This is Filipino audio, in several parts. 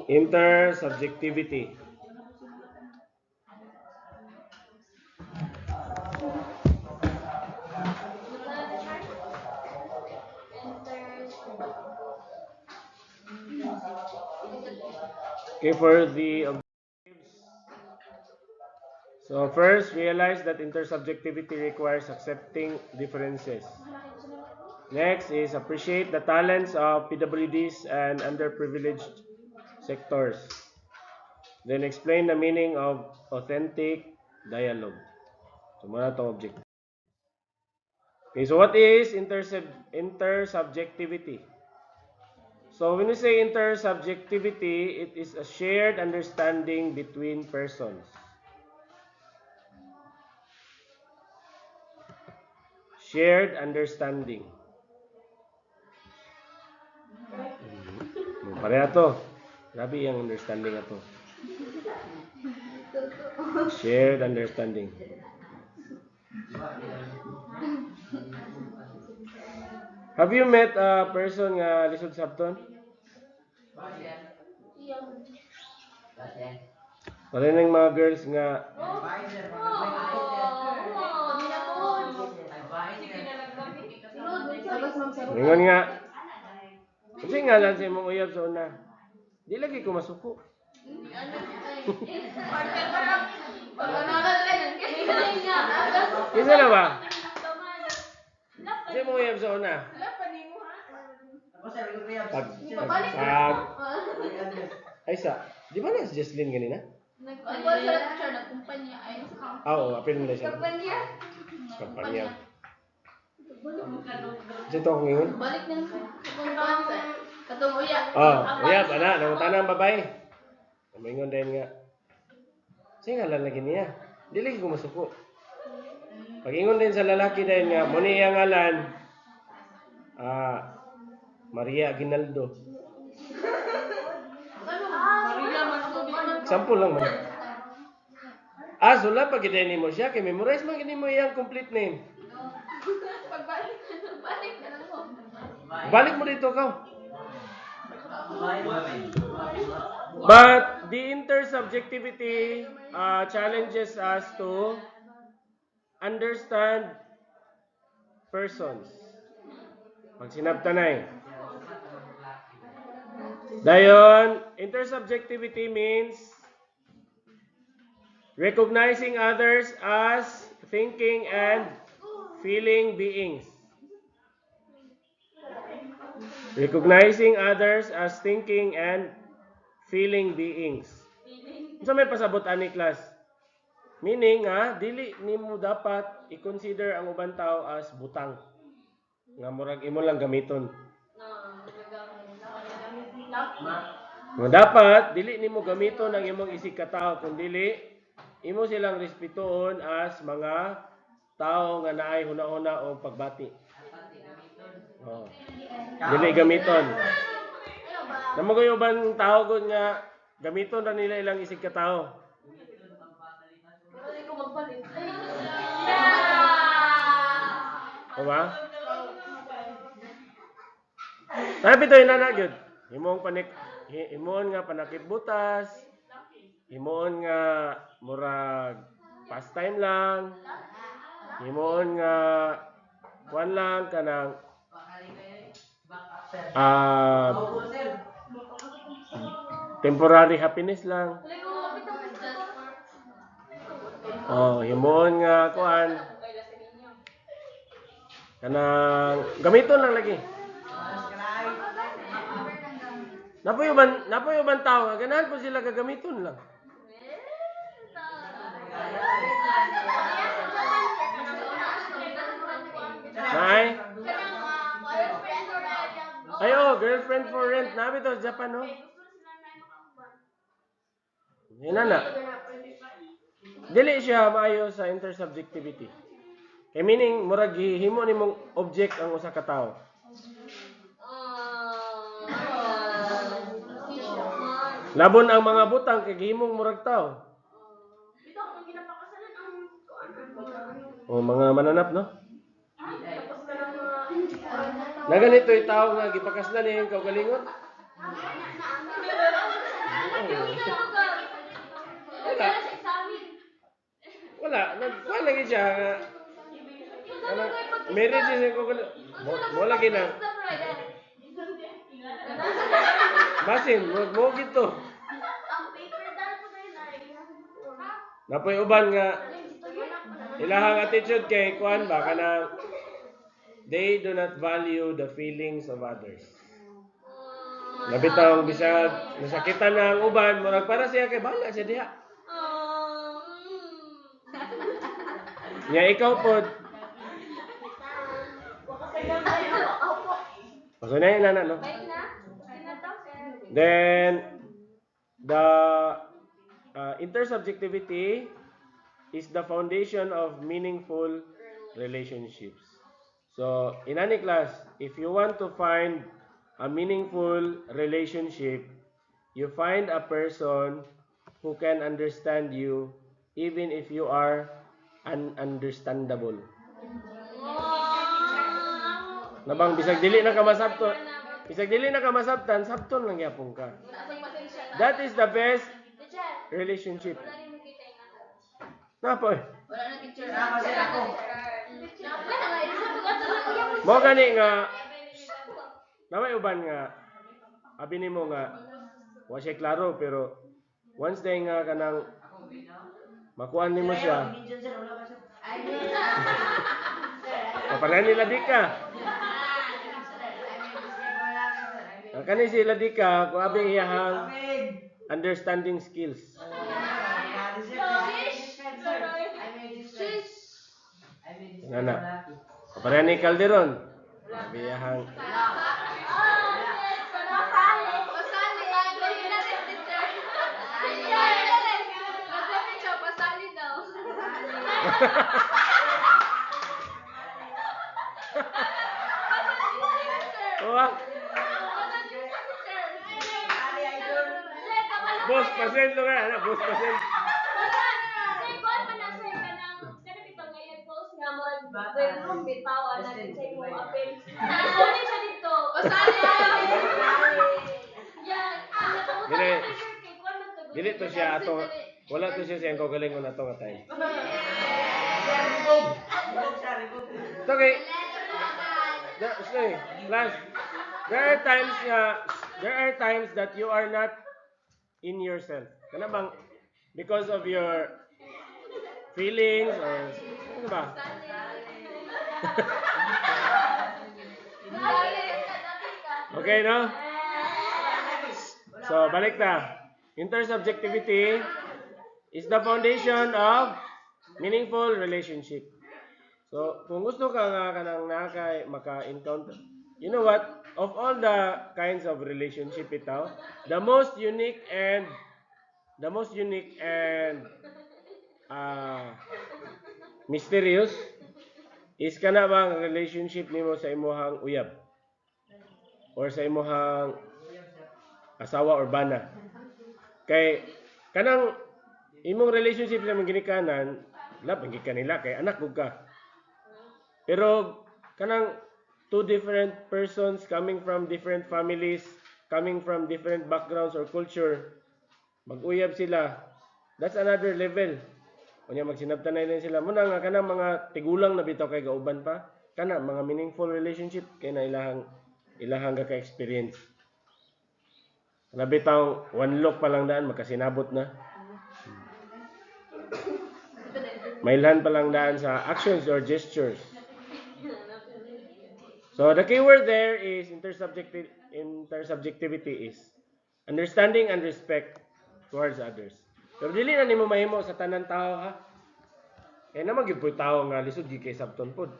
Intersubjectivity. Okay, for the objectives. So first, realize that intersubjectivity requires accepting differences. Next is appreciate the talents of PWDs and underprivileged sectors. Then explain the meaning of authentic dialogue. So, muna itong objective. Okay, so what is intersubjectivity? So when we say intersubjectivity, it is a shared understanding between persons. Shared understanding. Pareha to. Grabe yung understanding ato. Shared understanding. Have you met a person nga lisod sabton? Wala nang mga girls nga Ingon nga. Kasi nga lang sa imong uyab sa una. Di lagi ko masuko. Isa na ba? Sa imong uyab sa una. Ay sa, di ba na si Jesslyn ganina? Nagkumpanya ay Oo, apil mo na siya. Kampanya. Dito ako ngayon. Balik na sa katong uya. Uyab, ana, nangunta ang babae. Maingon din nga. Sige nga lalaki niya. Dili ko masuko. Pag-ingon din sa lalaki din nga, muni iyang ngalan, Maria Aguinaldo. Sample lang man. Sula pag gid mo siya, kay memorize man gid mo iyang complete name. Balik na lang mo. Balik mo dito ka. But the intersubjectivity challenges us to understand persons. Pag sinabtanay. Dayon, intersubjectivity means recognizing others as thinking and feeling beings. Recognizing others as thinking and feeling beings. So may pasabot ani class. Meaning dili nimo dapat i-consider ang ubang tao as butang. Nga murag imo lang gamiton. Nga dapat dili nimo gamiton ang imong isig ka tawo kundi imo silang respetuon as mga tao nga naay huna-huna o pagbati. Dili gamiton. Namo kayo ubang tao gud nga gamiton ra nila ilang isig ka tawo. O ba? Sabi to ina na gyud. Imong nga panakitbutas. Imong nga murag pastime lang. Imong nga kuan lang kanang temporary happiness lang. Himon nga kuan. Kanang gamiton lang lagi. Napoy uban tao, ganahan po sila gagamiton lang. Nay? Girlfriend for rent. Nabi to Japan, no? Yan na. Dili siya maayo sa intersubjectivity. Kaya meaning, murag himo ni mong object ang usa ka tawo. Labon ang mga butang kay gihimong murag tawo. Mga mananap, no? Na ganito yung tao nga gipakaslan niyang kaugalingon. Wala. Wala. Nagkuhan lagi siya. Marriage is ko. Mo lagi na. Basin, mo gito. Napoy uban nga ilahang attitude kay kuan ba kanang they do not value the feelings of others. Nabitaw bisag nasakitan na ang uban, murag para siya kay bala siya diha. Nya ikaw pod. Pasunay na no. Then the intersubjectivity is the foundation of meaningful relationships. So, in any class, if you want to find a meaningful relationship, you find a person who can understand you even if you are ununderstandable. Nabang bisag dili na ka masabton. Bisag dili na ka masabtan, sabton lang gyapon ka. That is the best relationship. Napoy. Wala na picture. Kasi ako. Mo gani nga namay uban nga abi nimo nga wa siya klaro pero once day nga kanang makuan nimo siya. Papalan nila di ka. Ang kani sila di ka kung abi iyahang understanding skills. Nana. Papalan ni Calderon. Biyahang. Bos pasen lo nga, anak, bos pasen. Dili to siya ato, wala to siya siyang kagalingon ato nga time. Okay. Class. There are times that you are not in yourself. Kana bang because of your feelings or ano ba? Okay, no? So, balik na. Intersubjectivity is the foundation of meaningful relationship. So, kung gusto ka nga kanang maka-encounter, you know what? Of all the kinds of relationship ito, the most unique and mysterious is kana bang relationship nimo sa imuhang uyab or sa imuhang asawa or bana. Kay kanang imong relationship sa mga ginikanan, labang gikanila kay anak ug ka. Pero kanang two different persons coming from different families, coming from different backgrounds or culture, mag-uyab sila. That's another level. Unya magsinabtanay na sila. Muna nga kanang mga tigulang na bitaw kay gauban pa, kana mga meaningful relationship kay na ilahang ka-experience. Nabitaw one look pa lang daan magkasinabot na. Mailhan pa lang daan sa actions or gestures. So the key word there is intersubjectivity is understanding and respect towards others. Pero dili na nimo mahimo sa tanan tao ha. Kaya naman gyud puy tao nga lisod gyud kay sabton pod.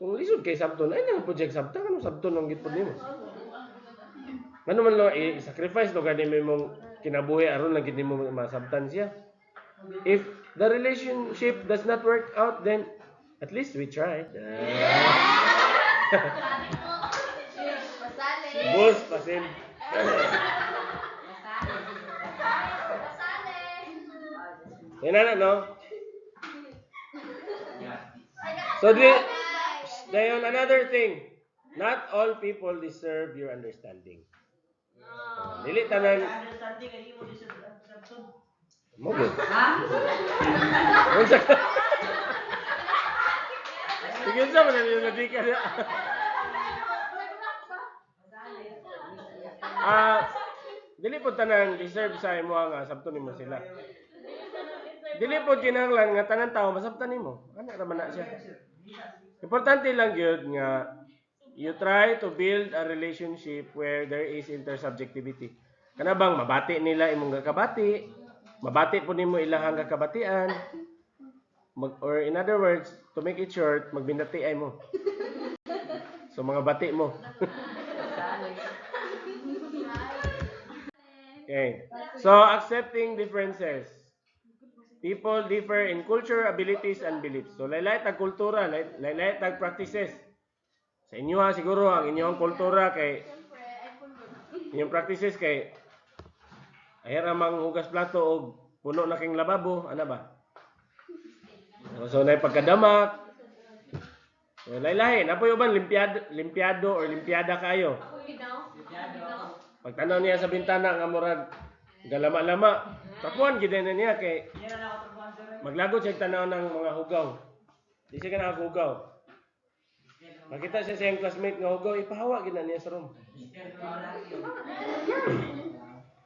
Kung lisod kay sabton ay nang project sabton kanang sabton ang gid pod nimo. Ngano man lo i-sacrifice lo gani mo kinabuhi aron lang gid nimo masabtan siya. If the relationship does not work out, then at least we tried. Bos pasin. Yan na no. So then another thing, not all people deserve your understanding. Dili tanan mo gyud. Unsa ka? Sige sa man yung nadika na. Dili po tanan deserve sa imo nga sabton nimo sila. Dili po kinahanglan nga tanan tao masabtan nimo. Ana ra man na siya. Importante lang gyud nga you try to build a relationship where there is intersubjectivity. Kana bang mabati nila imong kakabati, mabati po nimo ilahang kakabatian, or in other words, to make it short, magbinati ay mo. So mga bati mo. Okay. So accepting differences. People differ in culture, abilities, and beliefs. So laylay tag kultura, laylay tag practices. Sa inyo ha, siguro ang inyong kultura kay inyong practices kay ayar amang hugas plato og puno na king lababo, ana ba? So nay pagkadamak. So laylay, napoy uban limpyado or limpyada kayo. Pagtanaw niya sa bintana nga murag galama-lama, tapuan gid na niya kay maglagot siya tanaw ng mga hugaw. Di siya kana hugaw. Makita siya sa iyang classmate nga hugaw, ipahawa gid na niya sa room.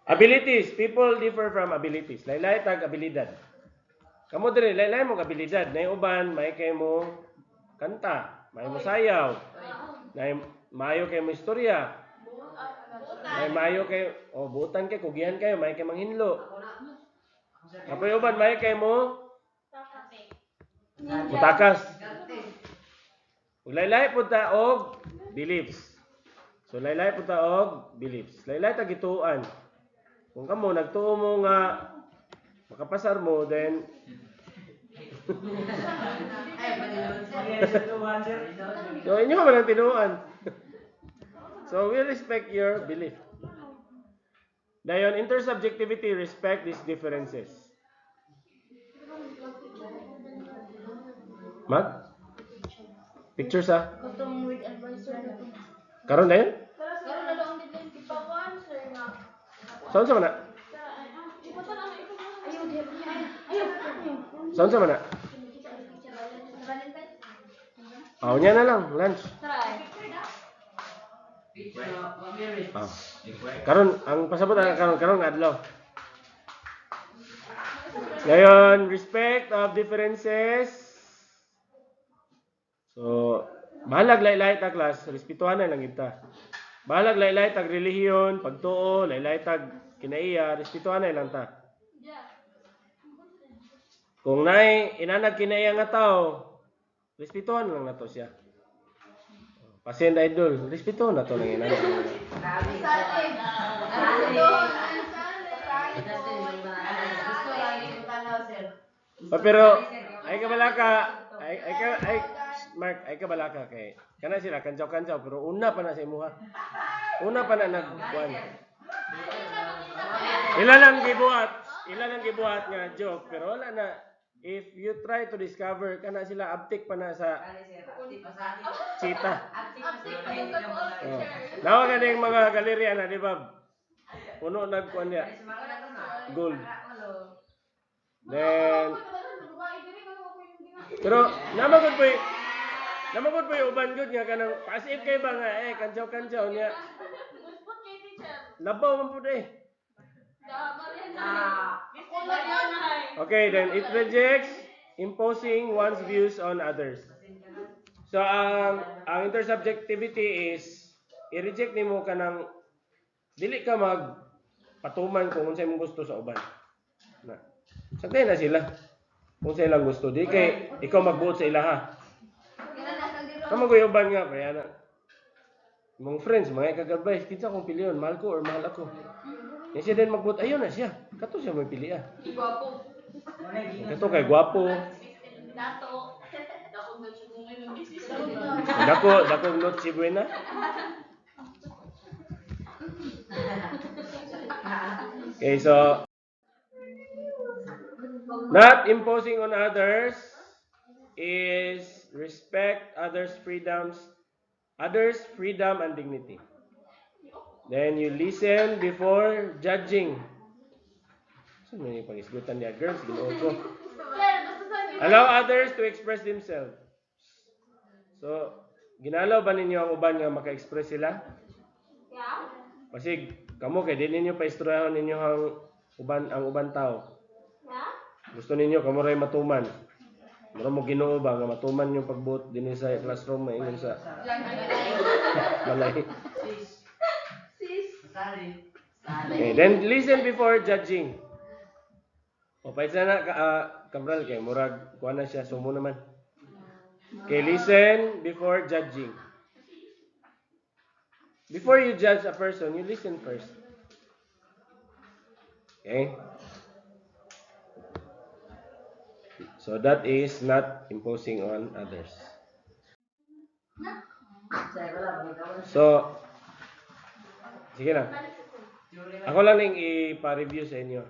Abilities, people differ from abilities. Laylay tag abilidad. Kamo diri laylay mo abilidad, nay uban may kay mo kanta, may mo sayaw, nay maayo kay mo istorya. May mayo kay butan kay kugihan kayo, may kay manghinlo. Apoy uban may kay mo mutakas. Laylay pud ta og beliefs. So laylay pud ta og beliefs. Laylay ta gituan. Kung kamo nagtuo mo nga makapasar mo then so inyo man ang tinuan. So we respect your belief. Dayon intersubjectivity, respect these differences. Mag? Pictures ha? Katong with advisor na po. Karon dayon? Karon na daw ang deadline kipawan sir nga. Saan sa mana? Saan sa mana? Niya na lang, lunch. Karon ang pasabot karon nga adlaw. Ngayon, respect of differences. So, bahalag laylay ta class, respetuhan na lang kita. Bahalag laylay tag relihiyon, pagtuo, laylay tag kinaiya, respetuhan na lang ta. Kung nay inanag kinaiya nga tao, respetuhan lang nato siya. Pasend idol, respetuhan na to lang inanag. Pero ay kabalaka, Mark, ay kabalaka kay kana sila kanjaw-kanjaw pero una pa na sa imuha. Una pa na nagkuan. Ila lang gibuhat nga joke pero wala na. If you try to discover kana sila abtik pa na sa chita. Nawa ka ding mga galerya na di ba? Puno nagkuan niya. Gold. Then pero namagod po yung uban good nga kanang pasif kay ba nga kanjaw-kanjaw niya. Labaw man po Okay, then it rejects imposing one's views on others. So ang intersubjectivity is i-reject nimo kanang dili ka magpatuman kung unsay mong gusto sa uban. Na. Sagday na sila. Kung sa ilang gusto, di kay ikaw magbuot sa ilaha. Kamo ko uban nga kaya na. Mong friends, mga kag-advise, kinsa kong piliyon, mahal ko or mahal ako. Yan siya din magbuot, ayun na siya. Kato siya may pili Gwapo. Kato kay gwapo. Dato. Dakong noche buena. Okay, so not imposing on others is respect others' freedom and dignity. Then you listen before judging. Saan mo yung pangisgutan niya? Girls, ginoo ko. Sir, basta sa Allow others to express themselves. So, ginalaw ba ninyo ang uban nga maka-express sila? Yeah? Kasi kamo kay di ninyo paistoryahan ninyo ang uban tao. Yeah? Gusto ninyo kamo ray matuman. Mura mo Ginoo ba nga matuman yung pagbuot dinhi sa classroom maingon sa balay. Sis. Okay, then listen before judging. O paisa na Cabral kay murag kuha na siya sumo naman. Okay, listen before judging. Before you judge a person, you listen first. Okay? So that is not imposing on others. So, sige na. Ako lang yung ipa-review sa inyo.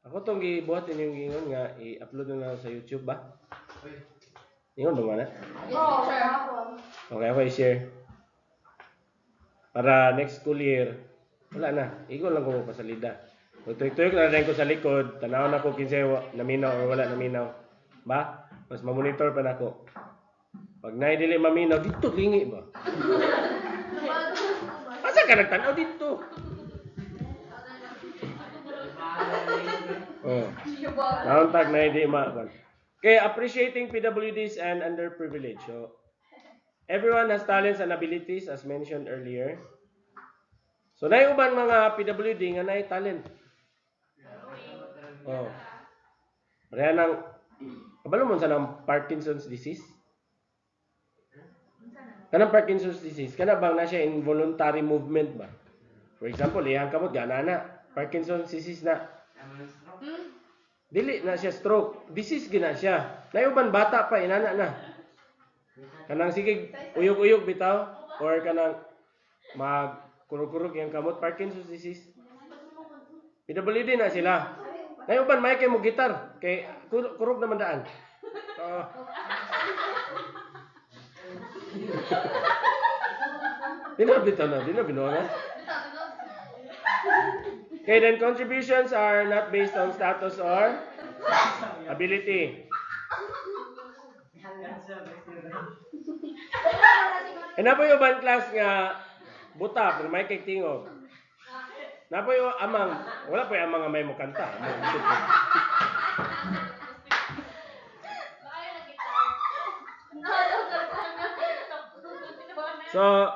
Ako itong ibuhat yung gingon nga i-upload na lang sa YouTube ba? Ingon ba na? Oo, sir. Okay, ako i-share. Para next school year, wala na. Igon lang ko pasalida. Kung tuyok-tuyok na rin ko sa likod, tanaw na ko kinsa naminaw o wala naminaw. Ba? Mas mamonitor pa na ako. Pag naidili maminaw, dito lingi ba? Asa ka nagtanaw dito? Oh. Nauntag na hindi ma. Okay, appreciating PWDs and underprivileged. So, everyone has talents and abilities as mentioned earlier. So, naiuban mga PWD nga naay talent. Oh. Pareha ng kabalo mo sa ng Parkinson's disease? Kanang Parkinson's disease, kana bang na siya involuntary movement ba? For example, iyang kamot gana na Parkinson's disease na. Dili na siya stroke, disease gina siya. Naiuban bata pa inana na. Kanang sige uyog-uyog bitaw or kanang magkurog-kurog yang kamot Parkinson's disease. PWD na sila. Naiuban may kay mo gitar kay kurog naman daan. Bitaw na, binaw na. Okay, then contributions are not based on status or ability. Napoy uban class nga buta pero may kay tingog. Napoy amang wala pa amang nga may mo kanta. So,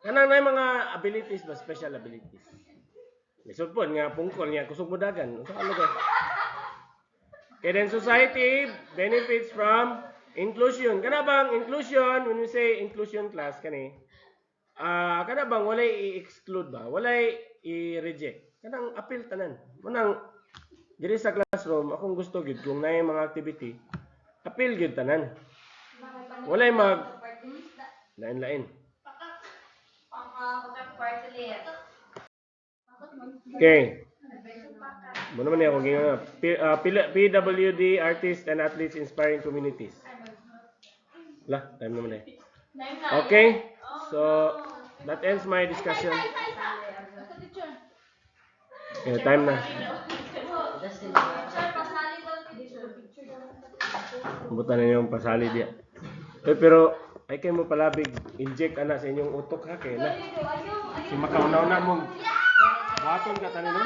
kanang nay mga abilities ba, special abilities. Lisod po nga pungkol nga kusog mo dagan. Unsa ka lugar? Okay, then society benefits from inclusion. Kana bang inclusion, when we say inclusion class kani, kana bang walay i-exclude ba? Walay i-reject. Kanang appeal tanan. Munang diri sa classroom, akong gusto gid kung naay mga activity, appeal gid tanan. Walay mag lain-lain. Okay. Mo naman niya ako ginga. PWD artists and athletes inspiring communities. Lah, time naman eh. Okay. So, that ends my discussion. Okay, time na. Butan na yung pasali dia. Pero ay kayo mo palabig inject ana sa inyong utok ha kay na. Si makaunaw na mong buhaton ka tanin no?